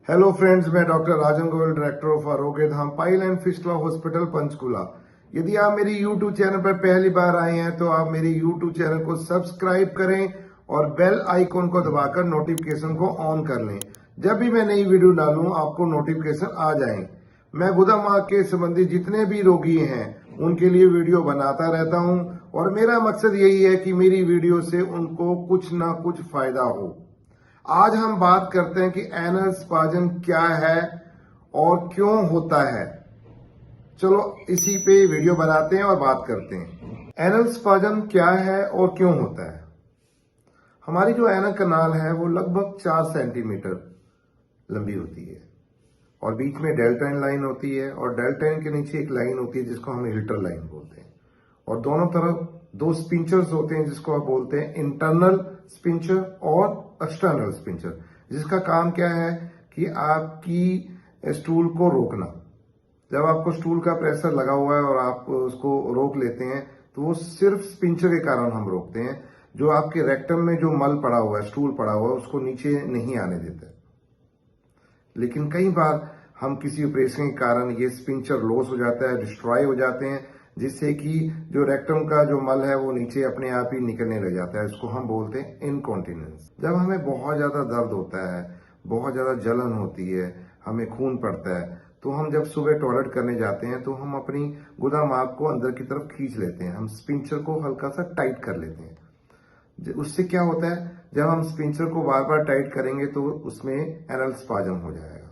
Hello friends, मैं doctor Rajan Goyal, director of Aarogya Dham pile and fistula hospital Panchkula. यदि आप मेरी यूट्यूब चैनल पर पहली बार आए हैं तो आप मेरी यूट्यूब चैनल को सब्सक्राइब करें और बेल आइकॉन को दबाकर नोटिफिकेशन को ऑन कर लें। जब भी मैं नई वीडियो डालूं आपको नोटिफिकेशन आ जाए। मैं गुदा मार्ग के संबंधी जितने भी रोगी हैं उनके लिए वीडियो बनाता रहता हूं और मेरा मकसद यही है कि मेरी वीडियो से उनको कुछ ना कुछ फायदा हो। आज हम बात करते हैं कि एनल स्पाज्म क्या है और क्यों होता है। चलो इसी पे वीडियो बनाते हैं और बात करते हैं। एनल स्पाज्म क्या है और क्यों होता है। हमारी जो एनल कनाल है वो लगभग 4 सेंटीमीटर लंबी होती है और बीच में डेल्टाइन लाइन होती है और डेल्टाइन के नीचे एक लाइन होती है जिसको हम हिल्टर लाइन बोलते हैं और दोनों तरफ 2 स्पिंचर्स होते हैं जिसको आप बोलते हैं इंटरनल स्पिंचर और एक्सटर्नल स्पिंचर, जिसका काम क्या है कि आपकी स्टूल को रोकना। जब आपको स्टूल का प्रेशर लगा हुआ है और आप उसको रोक लेते हैं तो वो सिर्फ स्पिंचर के कारण हम रोकते हैं। जो आपके रेक्टम में जो मल पड़ा हुआ है, स्टूल पड़ा हुआ है, उसको नीचे नहीं आने देते। लेकिन कई बार हम किसी ऑपरेशन के कारण ये स्पिंचर लॉस हो जाता है, डिस्ट्रॉय हो जाते हैं, जिससे कि जो रेक्टम का जो मल है वो नीचे अपने आप ही निकलने लग जाता है। इसको हम बोलते हैं इनकॉन्टिनेंस। जब हमें बहुत ज्यादा दर्द होता है, बहुत ज्यादा जलन होती है, हमें खून पड़ता है, तो हम जब सुबह टॉयलेट करने जाते हैं तो हम अपनी गुदा मार्ग को अंदर की तरफ खींच लेते हैं। हम स्पिंचर को हल्का सा टाइट कर लेते हैं। उससे क्या होता है, जब हम स्पिंचर को बार बार टाइट करेंगे तो उसमें एनल स्पाज्म हो जाएगा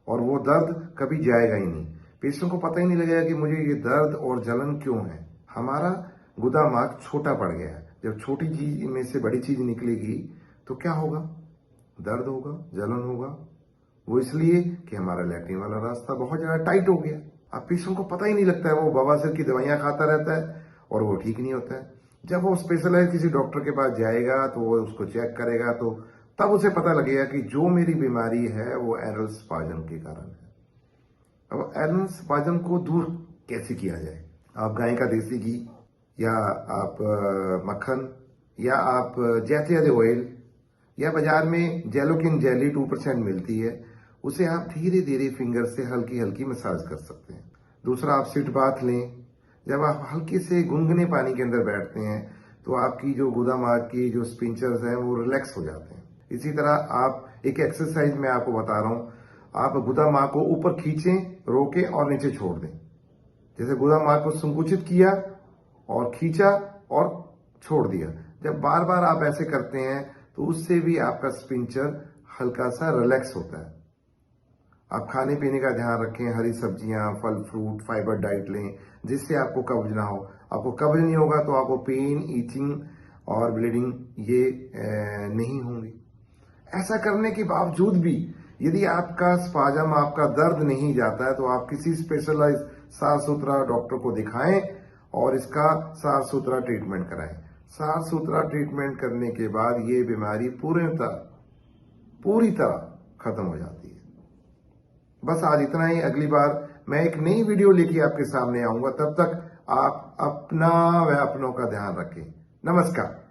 और वो दर्द कभी जाएगा ही नहीं। पेशेंट को पता ही नहीं लगेगा कि मुझे ये दर्द और जलन क्यों है। हमारा गुदा मार्ग छोटा पड़ गया है। जब छोटी चीज में से बड़ी चीज निकलेगी तो क्या होगा, दर्द होगा, जलन होगा। वो इसलिए कि हमारा लैट्रिन वाला रास्ता बहुत ज्यादा टाइट हो गया। अब पेशेंट को पता ही नहीं लगता है, वो बवासीर की दवाइयां खाता रहता है और वो ठीक नहीं होता है। जब वो स्पेशलाइज किसी डॉक्टर के पास जाएगा तो वो उसको चेक करेगा तो तब उसे पता लगेगा कि जो मेरी बीमारी है वो एनल स्पाज्म के कारण है। अब एनल स्पाज्म को दूर कैसे किया जाए। आप गाय का देसी घी या आप मक्खन या आप जैतून ऑयल या बाजार में जेलोकिन जेली 2% मिलती है, उसे आप धीरे धीरे फिंगर से हल्की हल्की मसाज कर सकते हैं। दूसरा, आप सिट बाथ लें। जब आप हल्के से गुनगुने पानी के अंदर बैठते हैं तो आपकी जो गुदा मार्ग की जो स्पिंचर्स हैं वो रिलैक्स हो जाते हैं। इसी तरह आप एक एक्सरसाइज में आपको बता रहा हूं, आप गुदा मार्ग को ऊपर खींचें, रोकें और नीचे छोड़ दें। जैसे गुदा मार्ग को संकुचित किया और खींचा और छोड़ दिया। जब बार बार आप ऐसे करते हैं तो उससे भी आपका स्पिंचर हल्का सा रिलैक्स होता है। आप खाने पीने का ध्यान रखें, हरी सब्जियां, फल फ्रूट, फाइबर डाइट लें जिससे आपको कब्ज ना हो। आपको कब्ज नहीं होगा तो आपको पेन, ईचिंग और ब्लीडिंग ये नहीं होंगी। ऐसा करने के बावजूद भी यदि आपका स्पाज्म, आपका दर्द नहीं जाता है तो आप किसी स्पेशलाइज साफ सुथरा डॉक्टर को दिखाएं और इसका साफ सुथरा ट्रीटमेंट कराएं। साफ सुथरा ट्रीटमेंट करने के बाद ये बीमारी पूरी तरह खत्म हो जाती है। बस आज इतना ही। अगली बार मैं एक नई वीडियो लेके आपके सामने आऊंगा। तब तक आप अपना व अपनों का ध्यान रखें। नमस्कार।